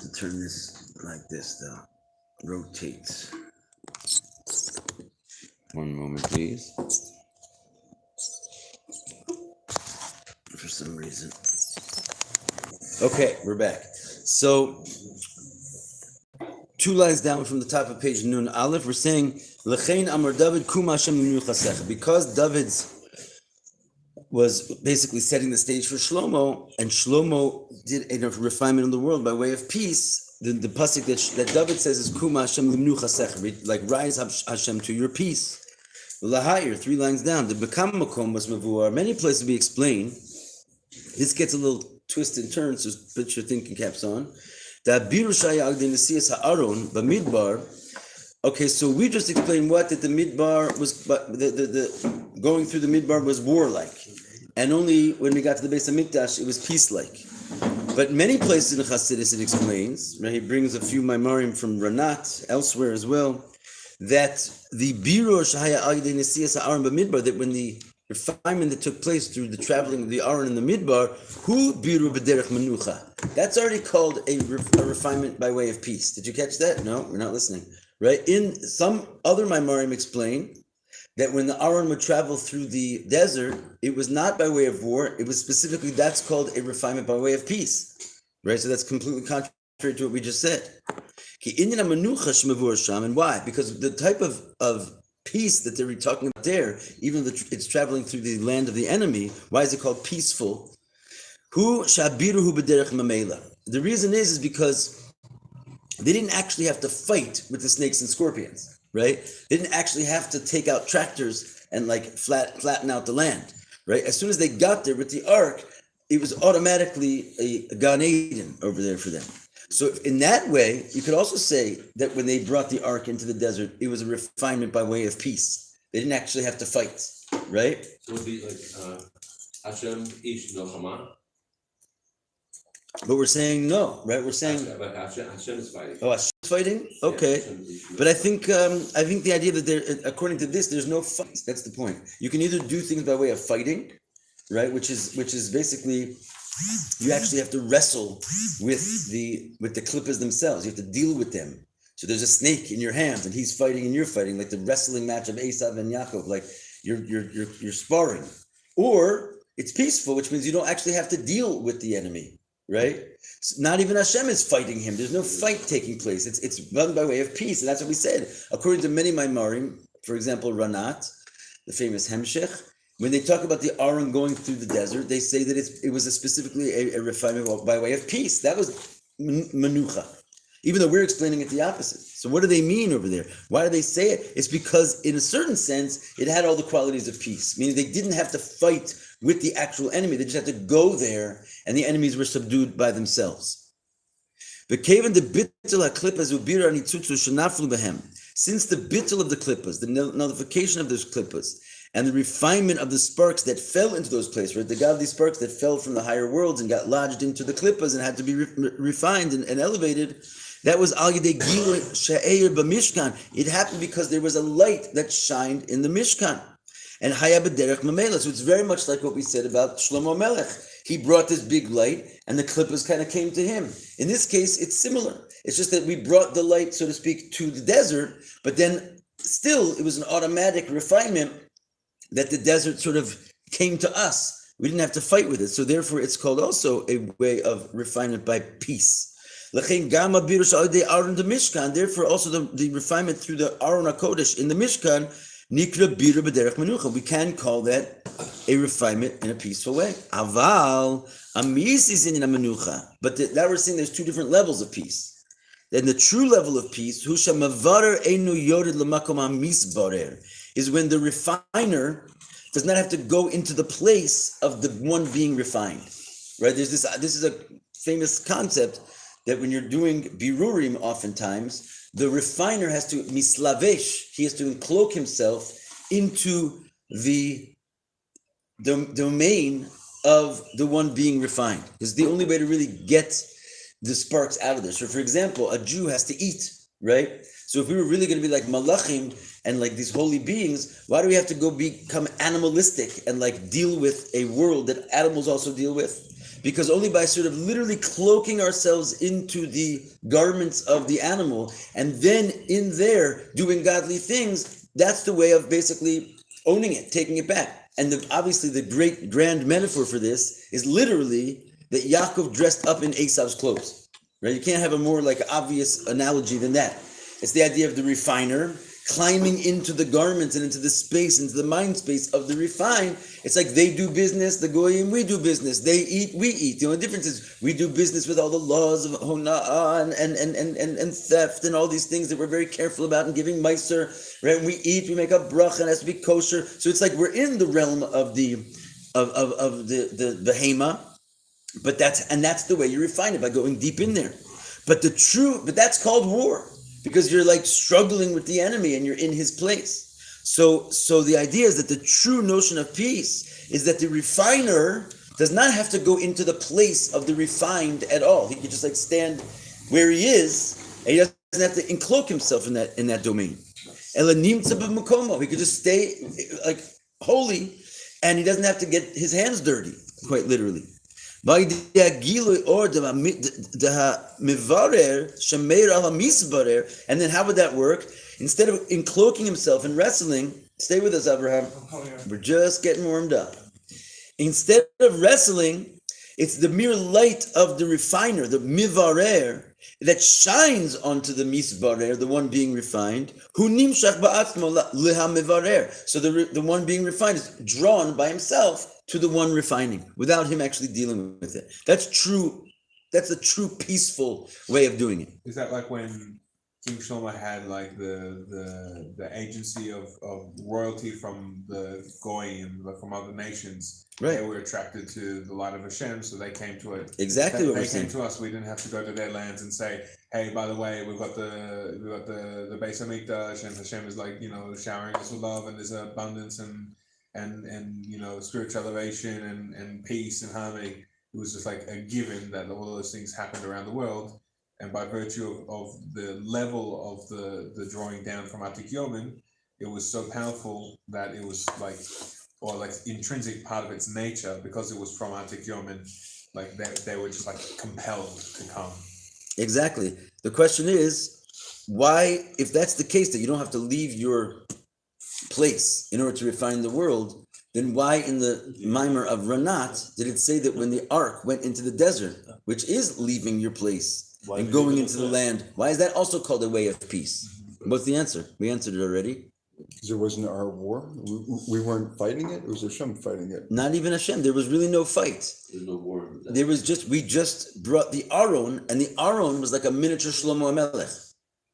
To turn this like this, though. Rotate. One moment, please. For some reason. Okay, we're back. So, two lines down from the top of page Nun Aleph, we're saying, L'chein Amar David Kum Hashem Limnu Chasecha. Because David's was basically setting the stage for Shlomo, and Shlomo did a refinement in the world by way of peace. The pasuk that David says is Kum Hashem Limnu Chasecha, like rise Hashem to your peace. Lahayir, 3 lines down. The Bekam Makom was Mavuar. Many places we explain. This gets a little twist and turns, so put your thinking caps on. That Birushaya Agdin Nesias Ha'aron Bamidbar. Okay, so we just explained what that the Midbar was, the going through the Midbar was warlike, and only when we got to the base of Mikdash it was peace-like. But many places in Chassidus it explains. Right, he brings a few Maimarim from Ranat elsewhere as well, that the Birushaya Agdin Nesias Ha'aron Bamidbar, that when the refinement that took place through the traveling of the Aaron in the Midbar, who biru b'derech menucha. That's already called a refinement by way of peace. Did you catch that? No, we're not listening. Right? In some other Maimarim explain that when the Aaron would travel through the desert, it was not by way of war. It was specifically, that's called a refinement by way of peace. Right? So that's completely contrary to what we just said. And why? Because the type of peace that they're talking about there, even though it's traveling through the land of the enemy, why is it called peaceful? The reason is because they didn't actually have to fight with the snakes and scorpions, right? They didn't actually have to take out tractors and like flatten out the land, right? As soon as they got there with the ark, it was automatically a Gan Eden over there for them. So in that way, you could also say that when they brought the ark into the desert, it was a refinement by way of peace. They didn't actually have to fight, right? So it would be like Hashem Ish Milchama. But we're saying no, right? We're saying but Hashem is fighting. Oh, Hashem's fighting? Okay. Yeah, But I think the idea that there, according to this, there's no fight. That's the point. You can either do things by way of fighting, right? Which is basically you actually have to wrestle with the clippers themselves. You have to deal with them. So there's a snake in your hands, and he's fighting, and you're fighting, like the wrestling match of Esav and Yaakov. Like you're sparring. Or it's peaceful, which means you don't actually have to deal with the enemy, right? So not even Hashem is fighting him. There's no fight taking place. It's run by way of peace, and that's what we said. According to many Maimarim, for example, Ranat, the famous Hemshech. When they talk about the Aaron going through the desert, they say that it was specifically a refinement by way of peace. That was menucha, even though we're explaining it the opposite. So what do they mean over there? Why do they say it? It's because in a certain sense, it had all the qualities of peace, meaning they didn't have to fight with the actual enemy. They just had to go there, and the enemies were subdued by themselves. Since the bittul of the klippas, the nullification of those klippas, and the refinement of the sparks that fell into those places, right? The godly sparks that fell from the higher worlds and got lodged into the klippas and had to be refined and elevated, that was al yedei gilui she'eir b'mishkan. It happened because there was a light that shined in the Mishkan. And haya b'derech mamela. So it's very much like what we said about Shlomo Melech. He brought this big light, and the klippas kind of came to him. In this case, it's similar. It's just that we brought the light, so to speak, to the desert, but then still it was an automatic refinement that the desert sort of came to us. We didn't have to fight with it. So therefore, it's called also a way of refinement by peace. Therefore, also the refinement through the Aron HaKodesh in the Mishkan, Nikra Bira B'derech Menucha. We can call that a refinement in a peaceful way. Aval, Amis is in a Menucha. But that we're saying there's two different levels of peace. Then the true level of peace, Husha Mavarer Einu Yored L'makom Amis Barer, is when the refiner does not have to go into the place of the one being refined, right? There's this is a famous concept that when you're doing birurim, oftentimes, the refiner has to mislavesh, he has to cloak himself into the domain of the one being refined. It's the only way to really get the sparks out of there. So for example, a Jew has to eat, right? So if we were really going to be like malachim and like these holy beings, why do we have to go become animalistic and like deal with a world that animals also deal with? because only by sort of literally cloaking ourselves into the garments of the animal and then in there doing godly things, that's the way of basically owning it, taking it back. And obviously the great grand metaphor for this is literally that Yaakov dressed up in Esav's clothes, right? You can't have a more like obvious analogy than that. It's the idea of the refiner climbing into the garments and into the space, into the mind space of the refined. It's like they do business, the goyim, we do business. They eat, we eat. The only difference is we do business with all the laws of hona'ah and theft and all these things that we're very careful about and giving meiser, right? When we eat, we make a bracha, and it has to be kosher. So it's like we're in the realm of the behema, but that's the way you refine it, by going deep in there. But that's called war, because you're like struggling with the enemy and you're in his place. So the idea is that the true notion of peace is that the refiner does not have to go into the place of the refined at all. He can just like stand where he is, and he doesn't have to encloak himself in that domain. He could just stay like holy, and he doesn't have to get his hands dirty, quite literally. And then how would that work? Instead of encloaking himself and wrestling, stay with us, Abraham. We're just getting warmed up. Instead of wrestling, it's the mere light of the refiner, the mivarer, that shines onto the misbarer, the one being refined. Hu nimshach ba'atzmo leha mivarer. So the one being refined is drawn by himself to the one refining, without him actually dealing with it. That's true. That's a true peaceful way of doing it. Is that like when King Shlomo had like the agency of royalty from the goyim, from other nations? Right. They were attracted to the light of Hashem, so they came to it. Exactly what we're They saying. came to us. We didn't have to go to their lands and say, "Hey, by the way, we've got the Beis Hamikdash, and Hashem is like showering us with love, and there's abundance and spiritual elevation and peace and harmony." It was just like a given that all those things happened around the world, and by virtue of the level of the drawing down from Atik Yomin, it was so powerful that it was like intrinsic part of its nature, because it was from Atik Yomin, like they were just like compelled to come. Exactly. The question is, why, if that's the case, that you don't have to leave your place in order to refine the world, then why in the mimer of Ranat did it say that when the ark went into the desert, which is leaving your place and going into the land, why is that also called a way of peace? What's the answer? We answered it already. Because it wasn't our war. We weren't fighting it. It was Hashem fighting it. Not even Hashem. There was really no fight. There's no war. We just brought the Aron, and the Aron was like a miniature Shlomo HaMelech.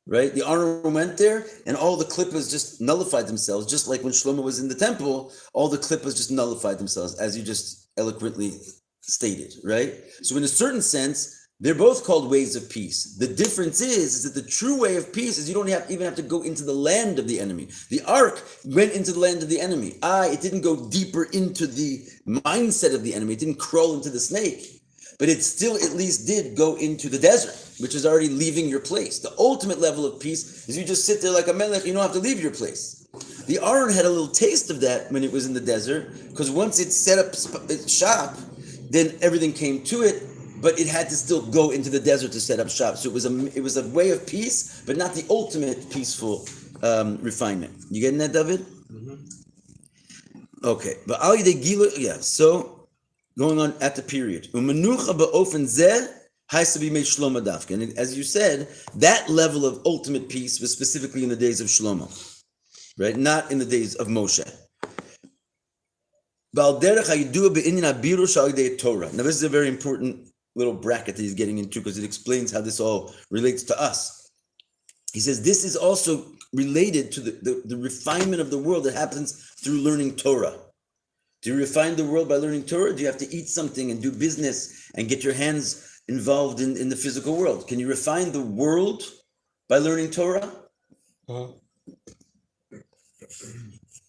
Right? The Aron went there, and all the klippas just nullified themselves, just like when Shlomo was in the temple, all the klippas just nullified themselves, as you just eloquently stated, right? So in a certain sense, they're both called ways of peace. The difference is that the true way of peace is you don't even have to go into the land of the enemy. The ark went into the land of the enemy. It didn't go deeper into the mindset of the enemy. It didn't crawl into the snake. But it still at least did go into the desert, which is already leaving your place. The ultimate level of peace is you just sit there like a melech, you don't have to leave your place. The Aron had a little taste of that when it was in the desert, because once it set up its shop, then everything came to it, but it had to still go into the desert to set up shop. So it was a way of peace, but not the ultimate peaceful refinement. You getting that, David? Mm-hmm. Okay. So going on at the period. And as you said, that level of ultimate peace was specifically in the days of Shlomo, right? Not in the days of Moshe. Now, this is a very important little bracket that he's getting into, because it explains how this all relates to us. He says this is also related to the refinement of the world that happens through learning Torah. Do you refine the world by learning Torah? Do you have to eat something and do business and get your hands involved in the physical world? Can you refine the world by learning Torah?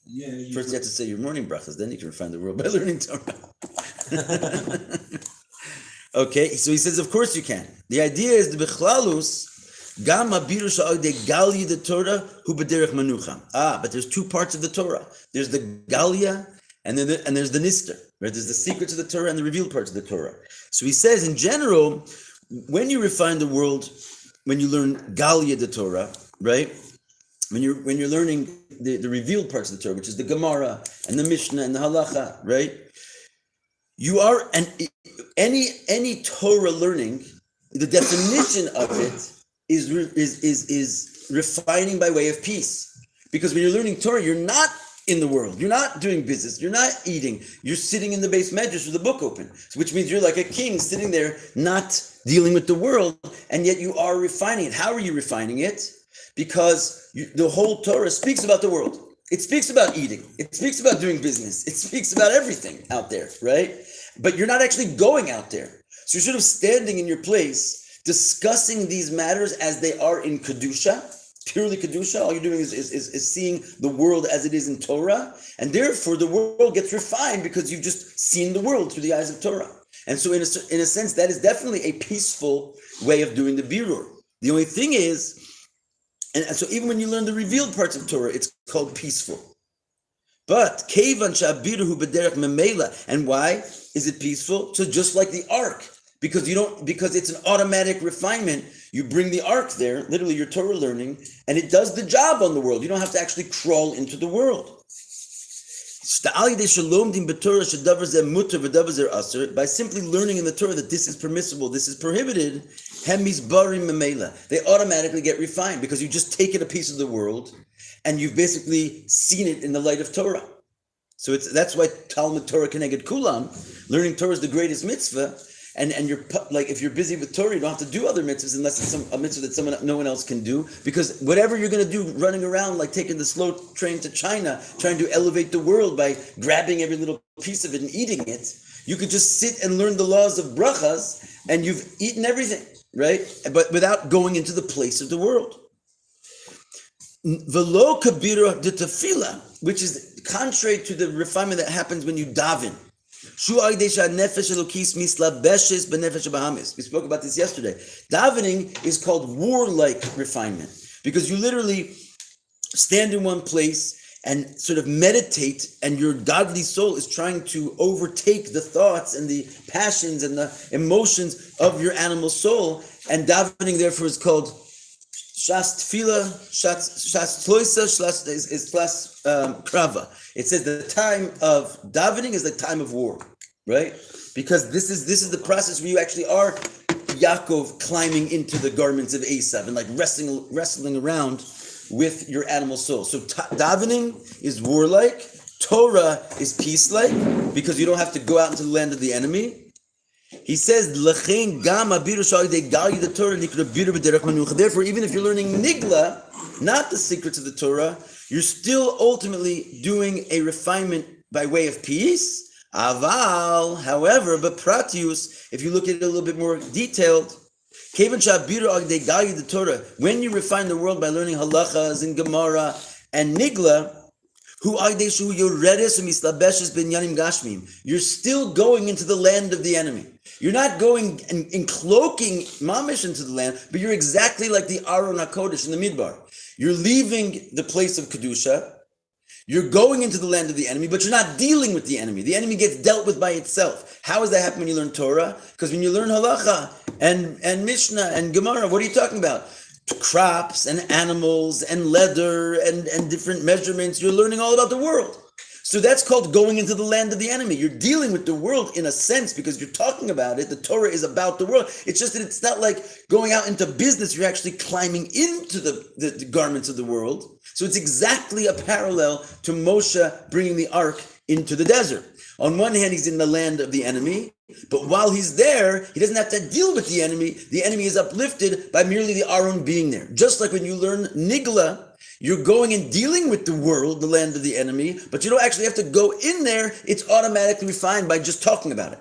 Yeah. First you have to say your morning brachas, then you can refine the world by learning Torah. Okay, so he says, of course you can. The idea is the bechlalus, gam habiru sha'odei galya the Torah hu b'derech manucha. But there's two parts of the Torah. There's the galya, and there's the nister, right? There's the secrets of the Torah and the revealed parts of the Torah. So he says, in general, when you refine the world, when you learn Galia the Torah, right? When you're learning the revealed parts of the Torah, which is the Gemara and the Mishnah and the Halacha, right? You are, and any Torah learning, the definition of it is refining by way of peace. Because when you're learning Torah, you're not in the world. You're not doing business. You're not eating. You're sitting in the base medrash with the book open, which means you're like a king sitting there, not dealing with the world, and yet you are refining it. How are you refining it? Because the whole Torah speaks about the world. It speaks about eating. It speaks about doing business. It speaks about everything out there, right? But you're not actually going out there. So you're sort of standing in your place, discussing these matters as they are in Kedusha, purely Kedusha. All you're doing is seeing the world as it is in Torah. And therefore, the world gets refined because you've just seen the world through the eyes of Torah. And so in a sense, that is definitely a peaceful way of doing the birur. The only thing is, and so even when you learn the revealed parts of Torah, it's called peaceful. But kevan sha'abiruhu b'derech memela, and why is it peaceful? So just like the ark, because it's an automatic refinement. You bring the ark there, literally your Torah learning, and it does the job on the world. You don't have to actually crawl into the world. By simply learning in the Torah that this is permissible, this is prohibited, they automatically get refined because you just taken a piece of the world and you've basically seen it in the light of Torah. So that's why Talmud Torah Keneged Kulam, learning Torah is the greatest mitzvah. And you're like, if you're busy with Torah, you don't have to do other mitzvahs unless it's a mitzvah that no one else can do. Because whatever you're going to do, running around like taking the slow train to China, trying to elevate the world by grabbing every little piece of it and eating it, you could just sit and learn the laws of brachas, and you've eaten everything, right? But without going into the place of the world. Velo kabira de tefillah, which is contrary to the refinement that happens when you daven. We spoke about this yesterday. Davening is called warlike refinement because you literally stand in one place and sort of meditate, and your godly soul is trying to overtake the thoughts and the passions and the emotions of your animal soul. And davening, therefore, is called Shas Tefillah, Shas Tloisa, is Shas Krava. It says the time of davening is the time of war, right? Because this is the process where you actually are Yaakov climbing into the garments of Esav and like wrestling around with your animal soul. So davening is warlike, Torah is peace-like, because you don't have to go out into the land of the enemy. He says, therefore, even if you're learning Nigla, not the secrets of the Torah, you're still ultimately doing a refinement by way of peace. Aval, however, but pratius, if you look at it a little bit more detailed, when you refine the world by learning halachas and Gemara and Nigla, you're still going into the land of the enemy. You're not going and cloaking mamish into the land, but you're exactly like the Aron HaKodesh in the Midbar. You're leaving the place of Kedusha, you're going into the land of the enemy, but you're not dealing with the enemy. The enemy gets dealt with by itself. How does that happen when you learn Torah? Because when you learn halacha and Mishnah and Gemara, what are you talking about? Crops and animals and leather and different measurements. You're learning all about the world. So that's called going into the land of the enemy. You're dealing with the world in a sense because you're talking about it. The Torah is about the world. It's just that it's not like going out into business. You're actually climbing into the garments of the world. So it's exactly a parallel to Moshe bringing the ark into the desert. On one hand, he's in the land of the enemy, but while he's there, he doesn't have to deal with the enemy. The enemy is uplifted by merely the Aron being there. Just like when you learn Nigla, you're going and dealing with the world, the land of the enemy, but you don't actually have to go in there. It's automatically refined by just talking about it,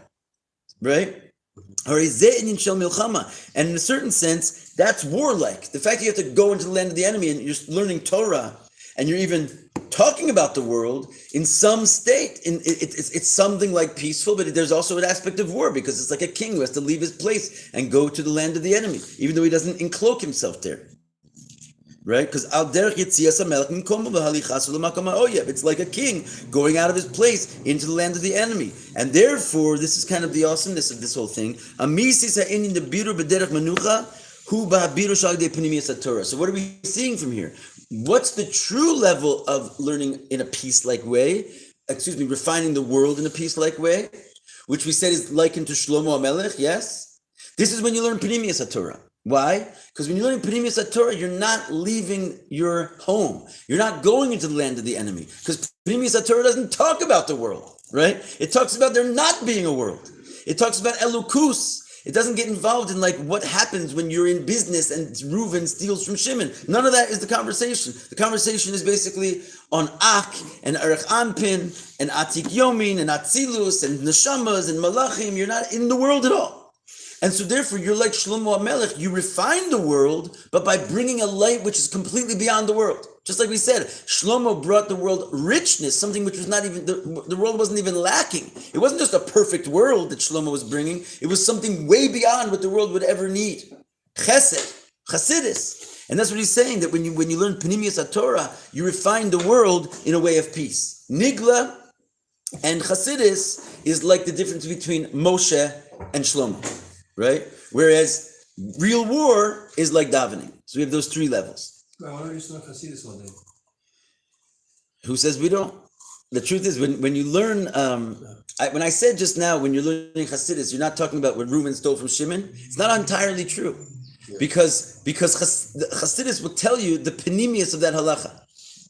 right? And in a certain sense, that's warlike. The fact that you have to go into the land of the enemy and you're learning Torah and you're even talking about the world in some state, it's something like peaceful, but there's also an aspect of war because it's like a king who has to leave his place and go to the land of the enemy, even though he doesn't encloak himself there. right? Because al derech yetzias hamelech mimkomo v'halichas u'lemakom ha'oyev. It's like a king going out of his place into the land of the enemy. And therefore, this is kind of the awesomeness of this whole thing. Amisis ha'inin debiru b'derech menucha hu ba'habiru shalidei panimiyas haTorah. So what are we seeing from here? What's the true level of learning in a peace-like way? Refining the world in a peace-like way, which we said is likened to Shlomo HaMelech, yes? This is when you learn Panimiyas HaTorah. Why? Because when you learn Panimiyas HaTorah, you're not leaving your home. You're not going into the land of the enemy. Because Panimiyas HaTorah doesn't talk about the world, right? It talks about there not being a world. It talks about Elokus. It doesn't get involved in like what happens when you're in business and Reuven steals from Shimon. None of that is the conversation. The conversation is basically on Ak and Arach Anpin and Atik Yomin and Atzilus and Neshamas and Malachim. You're not in the world at all. And so therefore you're like Shlomo HaMelech. You refine the world, but by bringing a light which is completely beyond the world. Just like we said, Shlomo brought the world richness, something which was not even, the world wasn't even lacking. It wasn't just a perfect world that Shlomo was bringing. It was something way beyond what the world would ever need. Chesed, Chasidis. And that's what he's saying, that when you learn Panimiyas HaTorah, you refine the world in a way of peace. Nigla and Chasidis is like the difference between Moshe and Shlomo, right? Whereas real war is like davening. So we have those three levels. Why don't you study Hasidus all day? Who says we don't? The truth is, when you learn, when I said just now, when you're learning Hasidus, you're not talking about what Reuven stole from Shimon. It's not entirely true, because Hasidus will tell you the panimius of that halacha,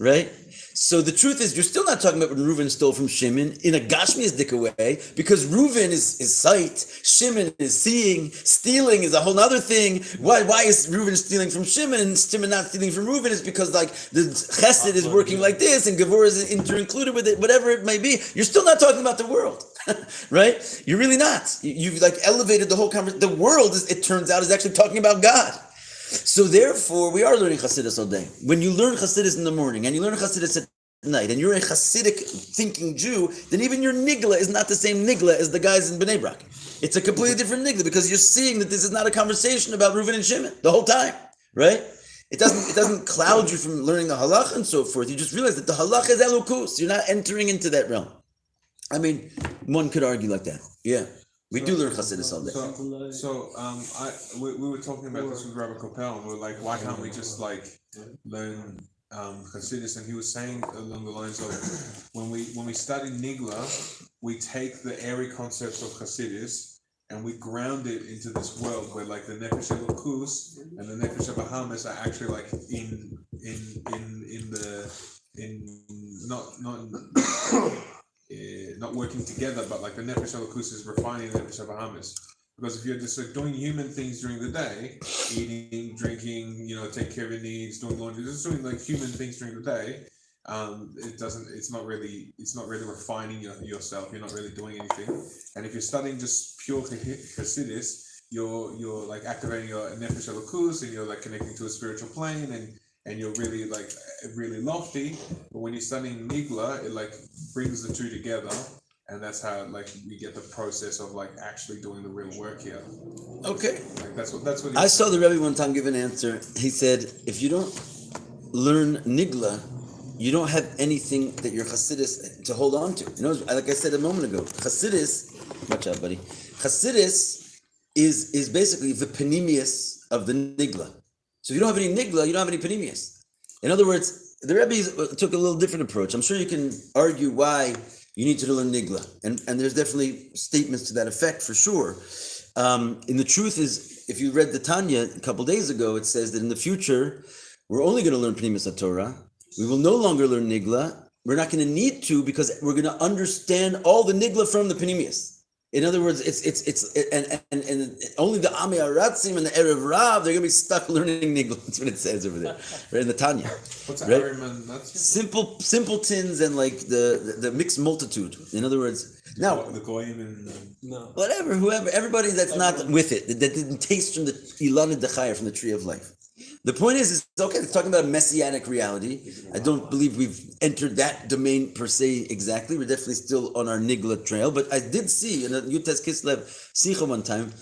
right? So the truth is, you're still not talking about what Reuven stole from Shimon in a Gashmiasdik way, because Reuven is sight, Shimon is seeing, stealing is a whole other thing. Why is Reuven stealing from Shimon and Shimon not stealing from Reuven? It's because like the Chesed is working like this and Gevurah is included with it, whatever it may be. You're still not talking about the world, right? You're really not. You've like elevated the whole conversation. The world, it turns out, is actually talking about God. So therefore, we are learning Chassidus all day. When you learn Chassidus in the morning and you learn Chassidus at night, and you're a Chassidic thinking Jew, then even your nigla is not the same nigla as the guys in Bnei Brak. It's a completely different nigla because you're seeing that this is not a conversation about Reuven and Shimon the whole time, right? It doesn't cloud you from learning the halach and so forth. You just realize that the halach is elokus. You're not entering into that realm. I mean, one could argue like that. Yeah. We do learn Chassidus all day. We were talking about this with Rabbi Koppel, and we were like, why can't we just like learn Chassidus? And he was saying along the lines of when we study Nigla, we take the airy concepts of Chassidus and we ground it into this world where like the Nefesh Elokus and the Nefesh Bahamas are actually like not working together, but like the Nefesh Elokus is refining the Nefesh Bahamas. Because if you're just like doing human things during the day, eating, drinking, take care of your needs, doing laundry, just doing like human things during the day, it's not really refining yourself. You're not really doing anything. And if you're studying just pure Chassidus, you're like activating your Nefesh Elokus and you're like connecting to a spiritual plane and you're really like really lofty. But when you're studying Nigla, it like brings the two together. And that's how like we get the process of like actually doing the real work here. Okay. Like that's what I saw the Rebbe one time give an answer. He said, if you don't learn Nigla, you don't have anything that your Chassidus to hold on to. Like I said a moment ago, Chassidus, watch out, buddy. Chassidus is basically the panimius of the Nigla. So if you don't have any Nigla, you don't have any panimius. In other words, the Rebbe took a little different approach. I'm sure you can argue why you need to learn Nigla. And there's definitely statements to that effect for sure. And the truth is, if you read the Tanya a couple days ago, it says that in the future, we're only going to learn Pnimis HaTorah. We will no longer learn Nigla. We're not going to need to because we're going to understand all the Nigla from the Pnimis. In other words, and only the Ami Aratzim and the Erev Rav, they're going to be stuck learning Nigla. That's what it says over there, right in the Tanya. What's right? Simpletons and like the mixed multitude. In other words, now the Goyim and whoever, everybody that's not with it, that didn't taste from the Ilan Dechaya, from the tree of life. The point is okay, it's talking about a messianic reality. I don't believe we've entered that domain per se exactly. We're definitely still on our Nigla trail. But I did see in a Yutes Kislev Sicha one time,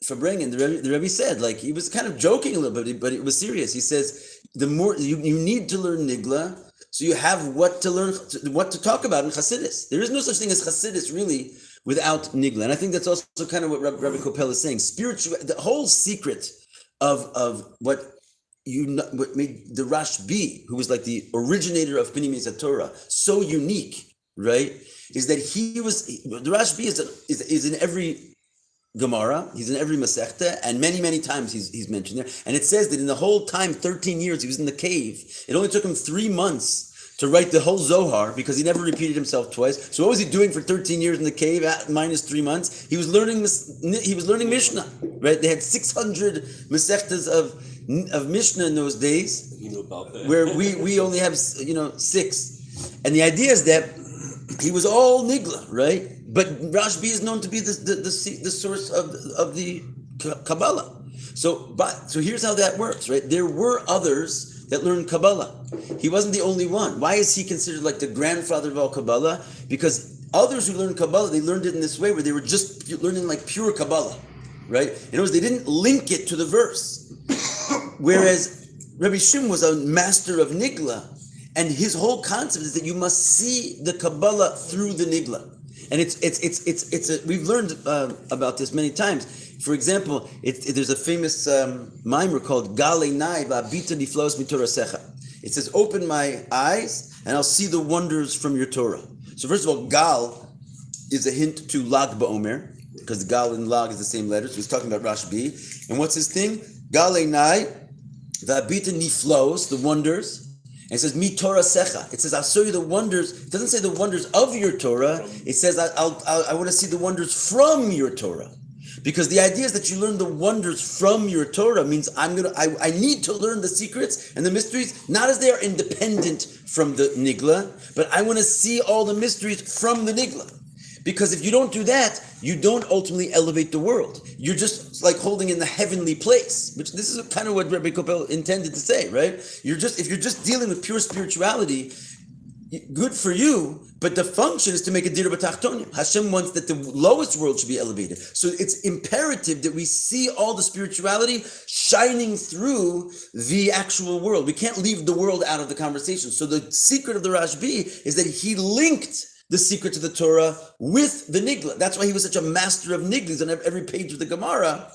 Farbrengen, the Rebbe said, like, he was kind of joking a little bit, but it was serious. He says, the more you need to learn Nigla, so you have what to learn, what to talk about in Hasidus. There is no such thing as Hasidus, really, without Nigla. And I think that's also kind of what Rabbi Koppel is saying. The whole secret of what made the Rashbi, who was like the originator of Pnimis Torah, so unique, right, is that the Rashbi is in every Gemara, he's in every Masechta, and many times he's mentioned there. And it says that in the whole time, 13 years, he was in the cave. It only took him 3 months to write the whole Zohar because he never repeated himself twice. So what was he doing for 13 years in the cave minus 3 months? He was learning Mishnah, right? They had 600 Masechtas of Mishnah in those days, You know about that. where we only have 6. And the idea is that he was all Nigla, right? But Rashbi is known to be the source of the Kabbalah. So here's how that works, right? There were others that learned Kabbalah. He wasn't the only one. Why is he considered like the grandfather of all Kabbalah? Because others who learned Kabbalah, they learned it in this way where they were just learning like pure Kabbalah, right? In other words, they didn't link it to the verse. Whereas Rabbi Shimon was a master of Nigla, and his whole concept is that you must see the Kabbalah through the Nigla. And we've learned about this many times. For example, there's a famous mimer called Gale Nai Va'abita Niflos Mitorasecha. It says, open my eyes and I'll see the wonders from your Torah. So first of all, Gal is a hint to Lag Ba'omer, because Gal and Lag is the same letter. So he's talking about Rashbi. And what's his thing? Gale Nai Va'abita Niflos, the wonders. And it says, Mi Torah Secha. It says, I'll show you the wonders. It doesn't say the wonders of your Torah. It says, I want to see the wonders from your Torah. Because the idea is that you learn the wonders from your Torah means I need to learn the secrets and the mysteries, not as they are independent from the Nigla, but I want to see all the mysteries from the Nigla. Because if you don't do that, you don't ultimately elevate the world. You're just like holding in the heavenly place, which this is kind of what Rabbi Koppel intended to say, right? If you're just dealing with pure spirituality, good for you, but the function is to make a dira b'tachtonim. Hashem wants that the lowest world should be elevated. So it's imperative that we see all the spirituality shining through the actual world. We can't leave the world out of the conversation. So the secret of the Rashbi is that he linked the secret to the Torah with the Nigla. That's why he was such a master of Niglas on every page of the Gemara.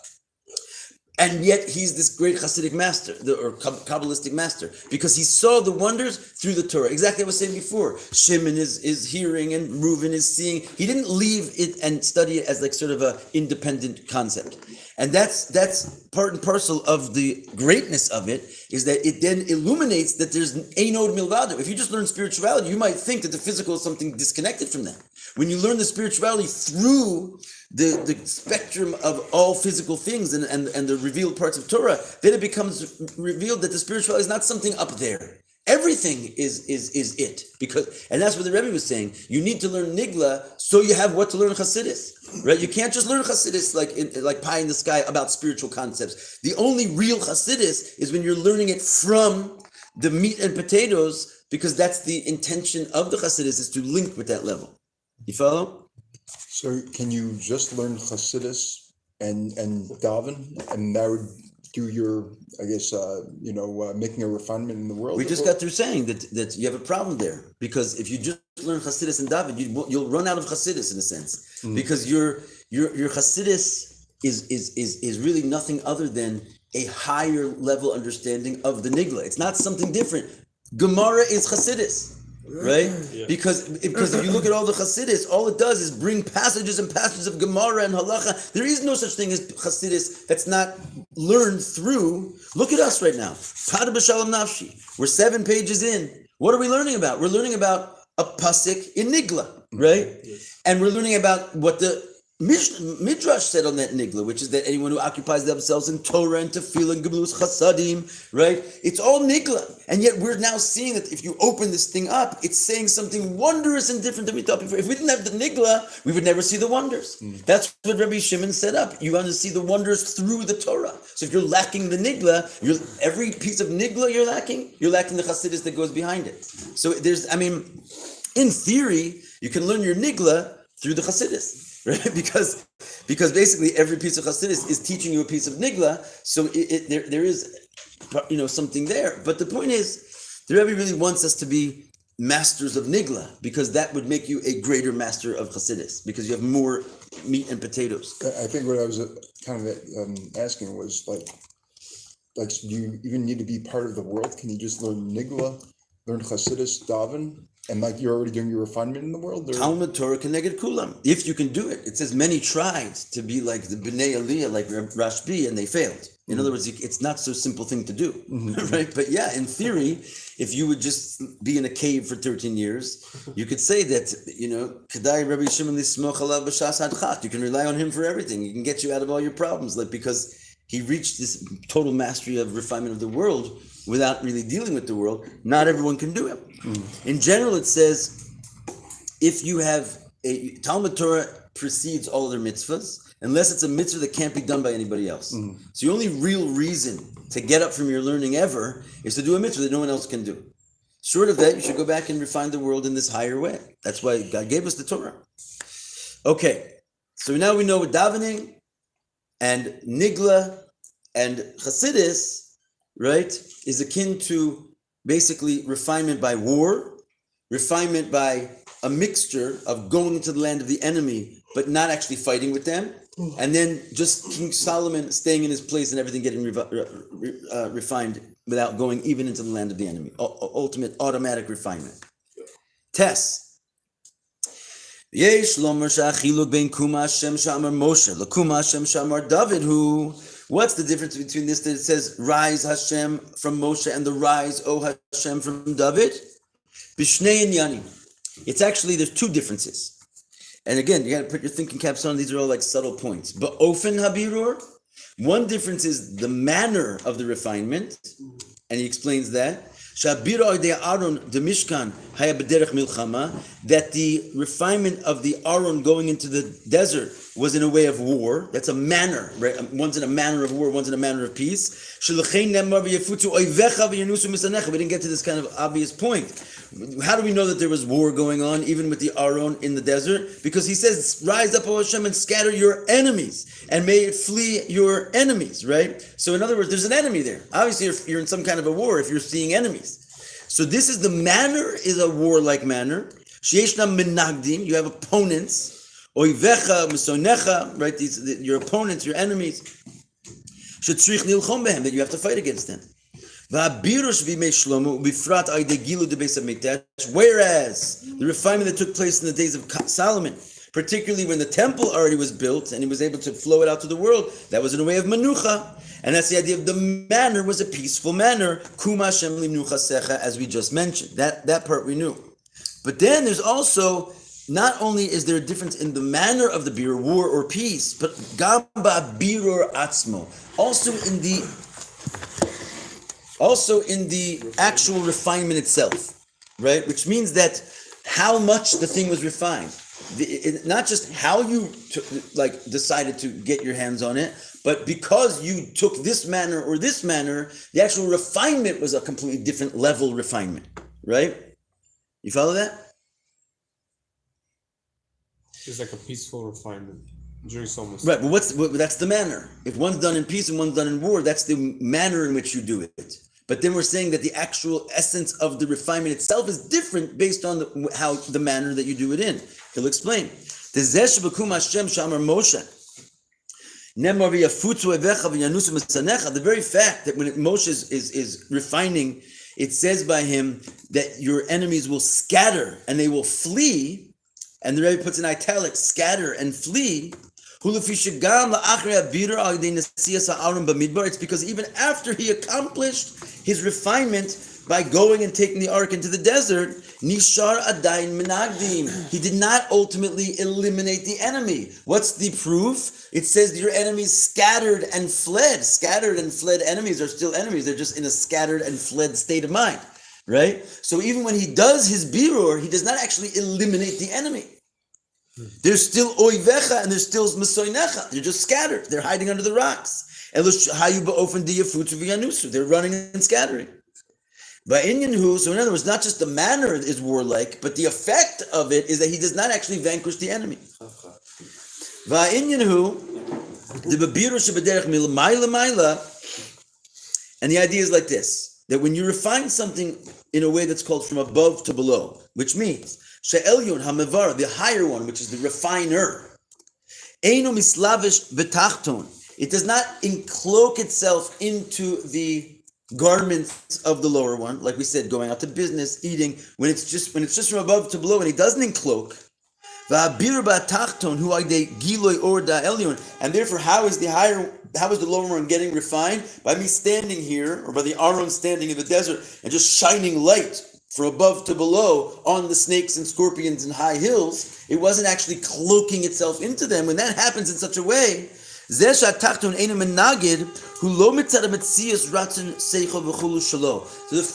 And yet he's this great Hasidic master, or Kabbalistic master, because he saw the wonders through the Torah. Exactly what I was saying before. Shimon is hearing and Reuven is seeing. He didn't leave it and study it as like sort of an independent concept. And that's part and parcel of the greatness of it, is that it then illuminates that there's Einod Milvado. If you just learn spirituality, you might think that the physical is something disconnected from that. When you learn the spirituality through the spectrum of all physical things and the revealed parts of Torah, then it becomes revealed that the spirituality is not something up there. Everything is it, and that's what the Rebbe was saying. You need to learn Nigla so you have what to learn Hasidus, right? You can't just learn Hasidus like pie in the sky about spiritual concepts. The only real Hasidus is when you're learning it from the meat and potatoes, because that's the intention of the Hasidus, is to link with that level. You follow? So can you just learn Hasidus and daven, and that would do your, I guess, making a refinement in the world? We just got through saying that you have a problem there, because if you just learn Hasidus and daven, you'll run out of Hasidus in a sense, because your Hasidus is really nothing other than a higher level understanding of the Nigla. It's not something different. Gemara is Hasidus. Right? Yeah. Because if you look at all the Hasidus, all it does is bring passages and passages of Gemara and Halacha. There is no such thing as Hasidus that's not learned through. Look at us right now. Bshalom Nafshi. We're 7 pages in. What are we learning about? We're learning about a pasuk in Nigla, right? Yes. And we're learning about what the Midrash said on that Nigla, which is that anyone who occupies themselves in Torah and Tefillah and Gemulus Chasadim, right? It's all Nigla. And yet we're now seeing that if you open this thing up, it's saying something wondrous and different than we thought before. If we didn't have the Nigla, we would never see the wonders. That's what Rabbi Shimon set up. You want to see the wonders through the Torah. So if you're lacking the Nigla, every piece of Nigla you're lacking the Hasidus that goes behind it. So in theory, you can learn your Nigla through the Hasidus. right? Because basically every piece of Chassidus is teaching you a piece of Nigla, so there is something there. But the point is, the Rebbe really wants us to be masters of Nigla, because that would make you a greater master of Chassidus, because you have more meat and potatoes. I think what I was kind of asking was like, do you even need to be part of the world? Can you just learn Nigla, learn Chassidus, Daven, and like you're already doing your refinement in the world? Or? Talmud Torah Keneged Kulam. If you can do it, it says many tried to be like the Bnei Aliyah, like Rashbi, and they failed. In other words, it's not so simple thing to do, right? But yeah, in theory, if you would just be in a cave for 13 years, you could say that, Kedai Rabbi Shimon Lismoch Alav B'Shas Hadchat. You can rely on him for everything. He can get you out of all your problems, like because he reached this total mastery of refinement of the world without really dealing with the world. Not everyone can do it. In general, it says, if you have a Talmud Torah precedes all other mitzvahs, unless it's a mitzvah that can't be done by anybody else. So your only real reason to get up from your learning ever is to do a mitzvah that no one else can do. Short of that, you should go back and refine the world in this higher way. That's why God gave us the Torah. Okay, so now we know what davening and nigla and chassidus, right, is akin to basically refinement by war, refinement by a mixture of going into the land of the enemy but not actually fighting with them, and then just King Solomon staying in his place and everything getting refined without going even into the land of the enemy. Ultimate automatic refinement. Tess. Yesh lomer sha'achiluk ben kuma Hashem sha'amar Moshe l'kuma Hashem sha'amar David hu. What's the difference between this that it says rise Hashem from Moshe and the rise O Hashem from David? Bishnei inyanim. It's actually, there's two differences. And again, you got to put your thinking caps on. These are all like subtle points. But ofen habirur, one difference is the manner of the refinement, and he explains that. Shabira de Aaron de Mishkan haya b'derech milchama, that the refinement of the Aaron going into the desert was in a way of war. That's a manner, right? One's in a manner of war, one's in a manner of peace. We didn't get to this kind of obvious point. How do we know that there was war going on even with the Aaron in the desert? Because he says, rise up, O Hashem, and scatter your enemies, and may it flee your enemies, right? So in other words, there's an enemy there. Obviously, if you're in some kind of a war, if you're seeing enemies. So this is the manner, is a warlike manner. Sheyeshna menagdim, you have opponents. Oivecha, misonecha, right? Your opponents, your enemies. Shetzrich nilchom behem, that you have to fight against them. Whereas the refinement that took place in the days of Solomon, particularly when the temple already was built and he was able to flow it out to the world, that was in a way of manucha. And that's the idea of the manner was a peaceful manner. Kuma Hashem limnucha secha, as we just mentioned. That part we knew. But then there's also, not only is there a difference in the manner of the birur, war or peace, but gamba birur atzmo, also in the actual refinement itself, right? Which means that how much the thing was refined. Not just how you decided to get your hands on it, but because you took this manner or this manner, the actual refinement was a completely different level refinement, right? You follow that? It's like a peaceful refinement during Psalmist. Right, but that's the manner. If one's done in peace and one's done in war, that's the manner in which you do it. But then we're saying that the actual essence of the refinement itself is different based on the manner that you do it in. He'll explain. The very fact that when Moshe is refining, it says by him that your enemies will scatter and they will flee, and the Rebbe puts in italics, scatter and flee. It's because even after he accomplished his refinement by going and taking the ark into the desert, Nishar Adain Menagdim, he did not ultimately eliminate the enemy. What's the proof? It says your enemies scattered and fled. Scattered and fled enemies are still enemies. They're just in a scattered and fled state of mind, right? So even when he does his birur, he does not actually eliminate the enemy. There's still oivecha and there's still mesoinecha. They're just scattered. They're hiding under the rocks. They're running and scattering. So in other words, not just the manner is warlike, but the effect of it is that he does not actually vanquish the enemy. And the idea is like this, that when you refine something in a way that's called from above to below, which means she'elyon hamevar, the higher one, which is the refiner, eino mislavish betachton, it does not encloak itself into the garments of the lower one, like we said, going out to business, eating, when it's just from above to below, and it doesn't encloak. And therefore, how is the lower one getting refined? By me standing here, or by the Aaron standing in the desert and just shining light from above to below on the snakes and scorpions and high hills. It wasn't actually cloaking itself into them. When that happens in such a way, so the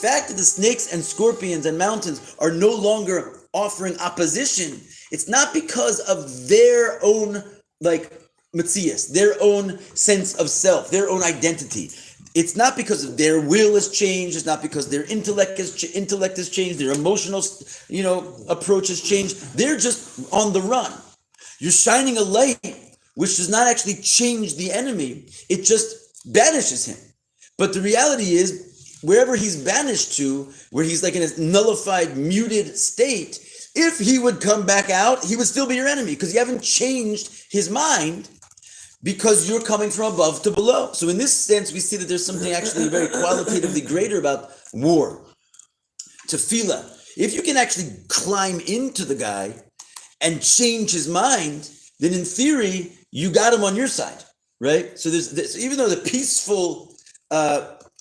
fact that the snakes and scorpions and mountains are no longer offering opposition, it's not because of their own metzias, their own sense of self, their own identity. It's not because of their will has changed. It's not because their intellect has changed. Their emotional, approach has changed. They're just on the run. You're shining a light which does not actually change the enemy. It just banishes him. But the reality is, wherever he's banished to, where he's like in a nullified, muted state, if he would come back out, he would still be your enemy because you haven't changed his mind because you're coming from above to below. So in this sense, we see that there's something actually very qualitatively greater about war. Tefillah. If you can actually climb into the guy and change his mind, then in theory, you got him on your side, right? So there's this, even though the peaceful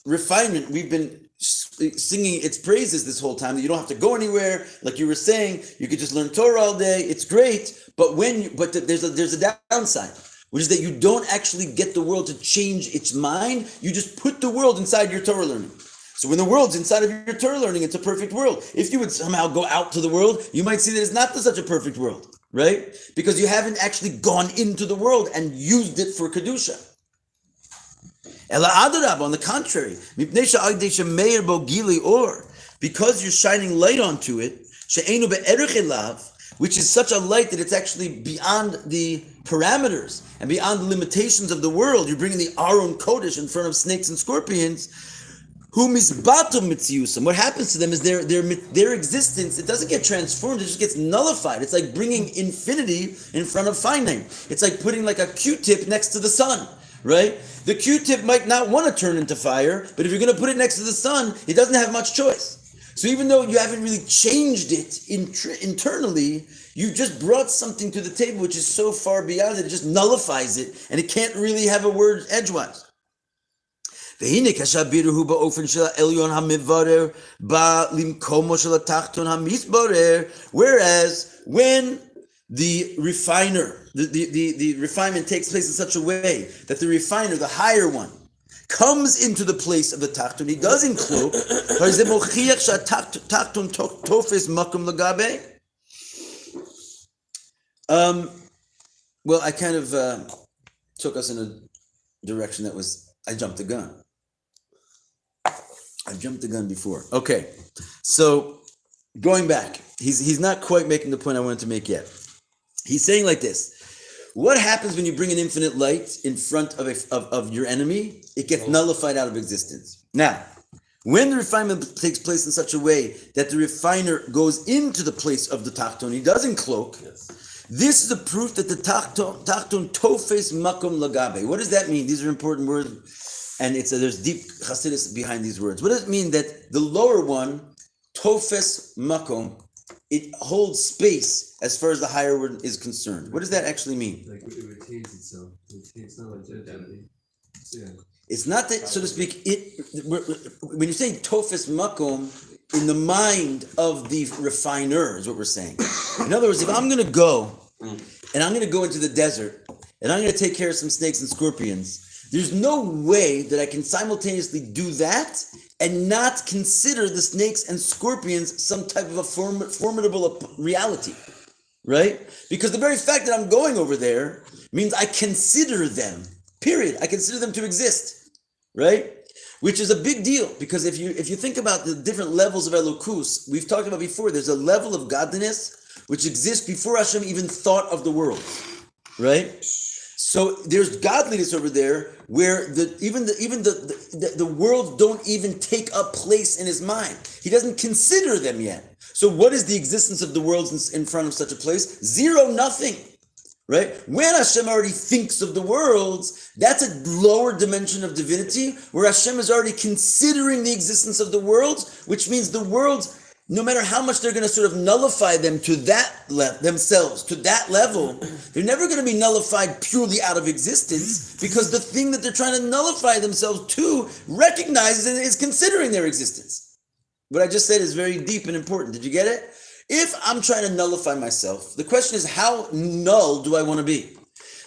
refinement, we've been singing its praises this whole time, that you don't have to go anywhere, like you were saying, you could just learn Torah all day, it's great, but there's a downside, which is that you don't actually get the world to change its mind, you just put the world inside your Torah learning. So when the world's inside of your Torah learning, it's a perfect world. If you would somehow go out to the world, you might see that it's not such a perfect world, right? Because you haven't actually gone into the world and used it for Kedusha. Ela adarab, on the contrary, because you're shining light onto it, which is such a light that it's actually beyond the parameters and beyond the limitations of the world. You're bringing the Aron Kodesh in front of snakes and scorpions. What happens to them is their existence, it doesn't get transformed, it just gets nullified. It's like bringing infinity in front of finite. It's like putting like a Q-tip next to the sun, right? The Q-tip might not want to turn into fire, but if you're going to put it next to the sun, it doesn't have much choice. So even though you haven't really changed it internally, you just brought something to the table which is so far beyond it just nullifies it, and it can't really have a word edgewise. Whereas when the refiner, the refinement takes place in such a way that the refiner, the higher one, comes into the place of the tachton, he does encloak. Well, I kind of took us in a direction that was, I jumped the gun. I jumped the gun before. Okay, so going back, he's not quite making the point I wanted to make yet. He's saying like this: what happens when you bring an infinite light in front of your enemy? It gets nullified out of existence. Now, when the refinement takes place in such a way that the refiner goes into the place of the tachton, he doesn't cloak. Yes. This is a proof that the tachton tofes makom lagabe. What does that mean? These are important words. And there's deep chassidus behind these words. What does it mean that the lower one, tofes makom, it holds space as far as the higher one is concerned? What does that actually mean? Like it retains itself. It's not like identity. Yeah. It's not that, so to speak, when you say tofes makom, in the mind of the refiner is what we're saying. In other words, if I'm going to go, and I'm going to go into the desert, and I'm going to take care of some snakes and scorpions, there's no way that I can simultaneously do that and not consider the snakes and scorpions some type of a formidable reality, right? Because the very fact that I'm going over there means I consider them, period. I consider them to exist, right? Which is a big deal, because if you think about the different levels of Elokus, we've talked about before, there's a level of godliness which exists before Hashem even thought of the world. right? So there's godliness over there where the worlds don't even take up place in his mind. He doesn't consider them yet. So what is the existence of the worlds in front of such a place? Zero, nothing. Right? When Hashem already thinks of the worlds, that's a lower dimension of divinity, where Hashem is already considering the existence of the worlds, which means the worlds, no matter how much they're going to sort of nullify them to that themselves, to that level, they're never going to be nullified purely out of existence, because the thing that they're trying to nullify themselves to recognizes and is considering their existence. What I just said is very deep and important. Did you get it? If I'm trying to nullify myself, the question is, how null do I want to be?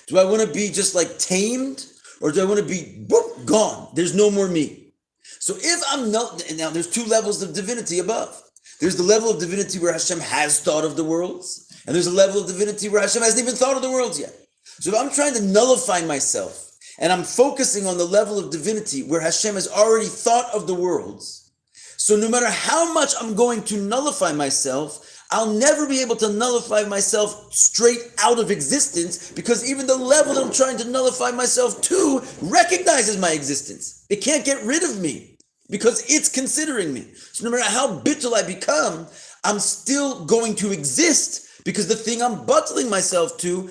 Do I want to be just like tamed, or do I want to be gone? There's no more me. So if I'm null, now there's two levels of divinity above. There's the level of divinity where Hashem has thought of the worlds, and there's a level of divinity where Hashem hasn't even thought of the worlds yet. So if I'm trying to nullify myself, and I'm focusing on the level of divinity where Hashem has already thought of the worlds, so no matter how much I'm going to nullify myself, I'll never be able to nullify myself straight out of existence, because even the level that I'm trying to nullify myself to recognizes my existence. It can't get rid of me because it's considering me. So no matter how bittul I become, I'm still going to exist because the thing I'm buttling myself to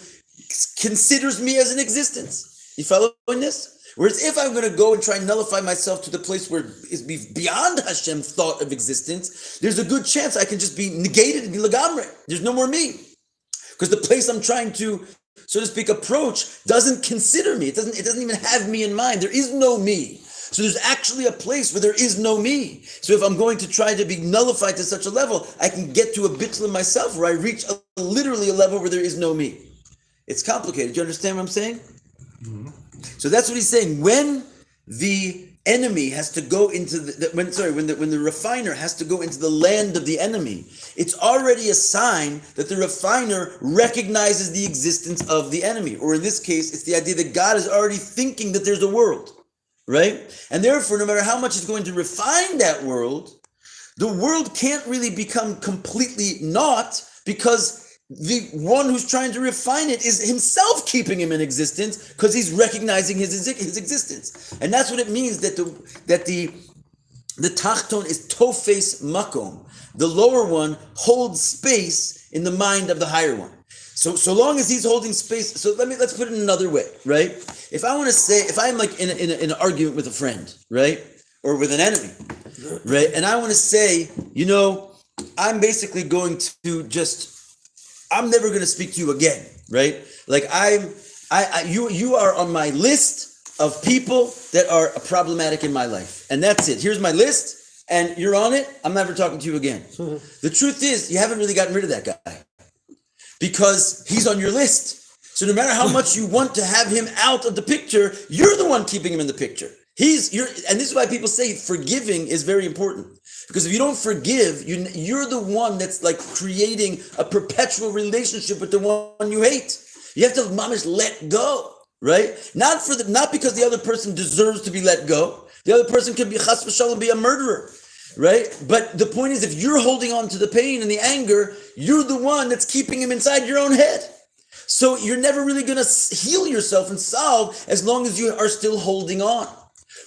considers me as an existence. You following this? Whereas if I'm going to go and try and nullify myself to the place where it's beyond Hashem's thought of existence, there's a good chance I can just be negated and be lagamre. There's no more me. Because the place I'm trying to, so to speak, approach doesn't consider me. It doesn't even have me in mind. There is no me. So there's actually a place where there is no me. So if I'm going to try to be nullified to such a level, I can get to a bittul in myself where I reach literally a level where there is no me. It's complicated. Do you understand what I'm saying? Mm-hmm. So that's what he's saying. When the enemy has to go into when the refiner has to go into the land of the enemy, it's already a sign that the refiner recognizes the existence of the enemy. Or in this case, it's the idea that God is already thinking that there's a world, right? And therefore, no matter how much he's going to refine that world, the world can't really become completely naught, because the one who's trying to refine it is himself keeping him in existence, because he's recognizing his existence. And that's what it means that the tachton is tofes makom. The lower one holds space in the mind of the higher one. So long as he's holding space, so let's put it in another way, right? If I want to say, if I'm like in an argument with a friend, right? Or with an enemy, right? And I want to say, I'm basically going to I'm never going to speak to you again, right? Like you are on my list of people that are problematic in my life. And that's it. Here's my list, and you're on it. I'm never talking to you again. The truth is, you haven't really gotten rid of that guy, because he's on your list. So no matter how much you want to have him out of the picture, you're the one keeping him in the picture. And this is why people say forgiving is very important. Because if you don't forgive, you're the one that's like creating a perpetual relationship with the one you hate. You have to mamish let go, right? Not because the other person deserves to be let go. The other person could be chas v'shalom, be a murderer, right? But the point is, if you're holding on to the pain and the anger, you're the one that's keeping him inside your own head. So you're never really going to heal yourself and solve as long as you are still holding on.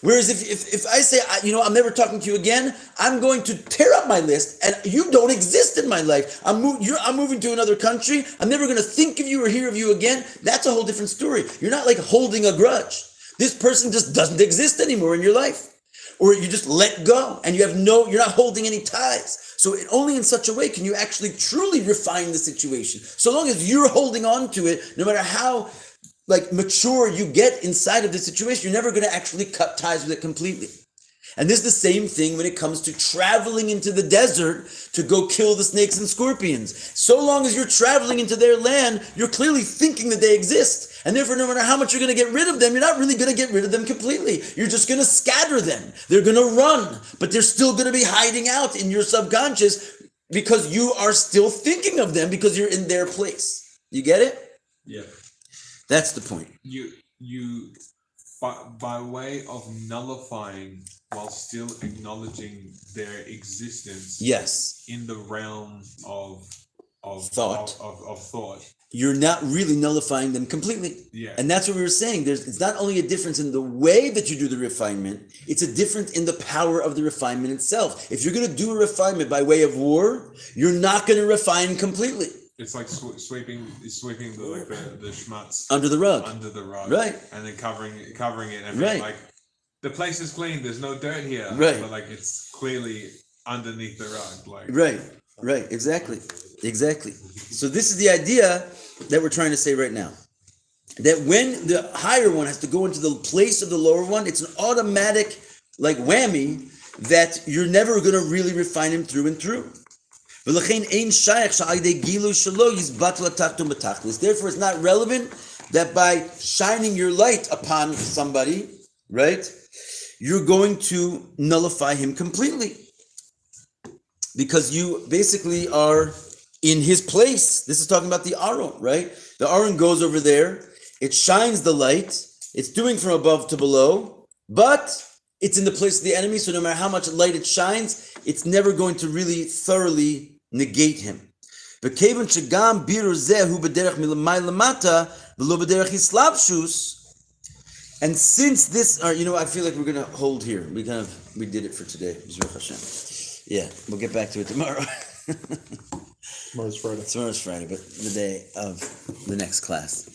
Whereas if I say, I'm never talking to you again, I'm going to tear up my list, and you don't exist in my life. I'm moving to another country. I'm never going to think of you or hear of you again. That's a whole different story. You're not like holding a grudge. This person just doesn't exist anymore in your life. Or you just let go, and you're not holding any ties. So only in such a way can you actually truly refine the situation. So long as you're holding on to it, no matter how mature you get inside of the situation, you're never going to actually cut ties with it completely. And this is the same thing when it comes to traveling into the desert to go kill the snakes and scorpions. So long as you're traveling into their land, you're clearly thinking that they exist. And therefore, no matter how much you're going to get rid of them, you're not really going to get rid of them completely. You're just going to scatter them. They're going to run, but they're still going to be hiding out in your subconscious because you are still thinking of them because you're in their place. You get it? Yeah. That's the point. You by way of nullifying while still acknowledging their existence. Yes. In the realm of thought. Of thought. you're not really nullifying them completely. Yeah. And that's what we were saying. It's not only a difference in the way that you do the refinement, it's a difference in the power of the refinement itself. If you're going to do a refinement by way of war, you're not going to refine completely. It's like sweeping the schmutz Under the rug. Right. And then covering it and Right. like the place is clean, there's no dirt here. Right. But like it's clearly underneath the rug. Like Right, exactly. So this is the idea that we're trying to say right now. That when the higher one has to go into the place of the lower one, it's an automatic like whammy that you're never going to really refine him through and through. Therefore, it's not relevant that by shining your light upon somebody, right, you're going to nullify him completely. Because you basically are in his place. This is talking about the Aron, right? The Aron goes over there, it shines the light, it's doing from above to below, but it's in the place of the enemy, so no matter how much light it shines, it's never going to really thoroughly negate him. And since this, I feel like we're going to hold here. We did it for today. Yeah, we'll get back to it tomorrow. Tomorrow's Friday. Tomorrow's Friday, but the day of the next class.